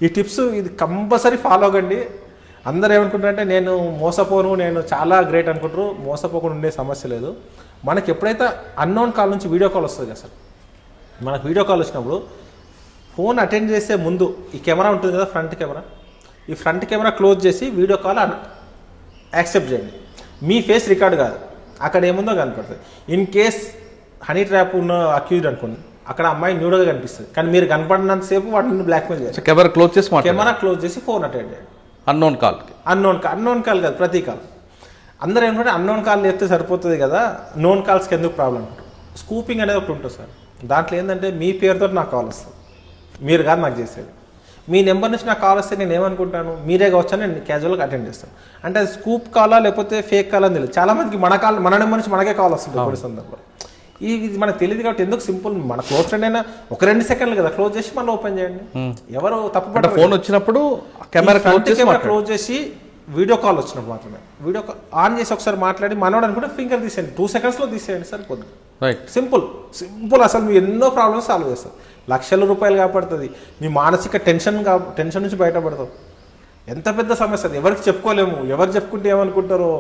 ఈ టిప్స్ ఇది compulsory follow అవ్వండి. అందరూ ఏమనుకుంటారంటే నేను మోసపోను, నేను చాలా గ్రేట్ అనుకుంటారు. మోసపోకుండా ఉండే సమస్య లేదు. మనకి ఎప్పుడైతే అన్నోన్ కాల్ నుంచి వీడియో కాల్ వస్తుంది కదా సార్, మనకు వీడియో కాల్ వచ్చినప్పుడు ఫోన్ అటెండ్ చేసే ముందు ఈ కెమెరా ఉంటుంది కదా, ఫ్రంట్ కెమెరా, ఈ ఫ్రంట్ కెమెరా క్లోజ్ చేసి వీడియో కాల్ యాక్సెప్ట్ చేయండి. మీ ఫేస్ రికార్డ్ కాదు, అక్కడ ఏముందో కనపడుతుంది. ఇన్ కేస్ హనీ ట్రాప్ ఉన్న అక్యూజ్డ్ అనుకోండి, అక్కడ అమ్మాయి న్యూడ్గా కనిపిస్తుంది, కానీ మీరు కనపడినంతసేపు వాటిని బ్లాక్మెయిల్ చేయాలి. కెమెరా క్లోజ్ చేసి ఫోన్ అటెండ్ చేయండి. అన్నోన్ కాల్ కాదు, ప్రతి కాల్. అందరూ ఏంటంటే అన్నోన్ కాల్ చేస్తే సరిపోతుంది కదా, నోన్ కాల్స్కి ఎందుకు ప్రాబ్లం అంటారు. స్కూపింగ్ అనేది ఒకటి ఉంటుంది సార్. దాంట్లో ఏంటంటే మీ పేరుతో నాకు కాల్ వస్తుంది, మీరు కాదు నాకు చేసేది. మీ నెంబర్ నుంచి నాకు కాల్ వస్తే నేను ఏమనుకుంటాను, మీరే కావచ్చు అని నేను క్యాజువల్గా అటెండ్ చేస్తాను. అంటే అది స్కూప్ కాలా లేకపోతే ఫేక్ కాల్ అని తెలియదు. చాలా మందికి మన నెంబర్ నుంచి మనకే కాల్ వస్తుంది కొన్ని సందర్భాలు. ఇది మనకు తెలియదు కాబట్టి ఎందుకు సింపుల్, మన క్లోజ్ ఫ్రెండ్ అయినా ఒక 2 సెకండ్లు కదా, క్లోజ్ చేసి మళ్ళీ ఓపెన్ చేయండి. ఎవరు తప్పు ఫోన్ వచ్చినప్పుడు కెమెరా క్లోజ్ చేసి వీడియో కాల్ వచ్చినప్పుడు మాత్రమే వీడియో కాల్ ఆన్ చేసి ఒకసారి మాట్లాడి మనోడు అనుకుంటే ఫింగర్ తీసేయండి, 2 సెకండ్స్లో తీసేయండి సరిపోద్ది. సింపుల్ అసలు మీ ఎన్నో ప్రాబ్లమ్స్ సాల్వ్ చేస్తారు. లక్షల రూపాయలు కాపాడుతుంది. మీ మానసిక టెన్షన్ నుంచి బయటపడతాం. ఎంత పెద్ద సమస్య అది, ఎవరికి చెప్పుకోలేము. ఎవరు చెప్పుకుంటే ఏమనుకుంటారో.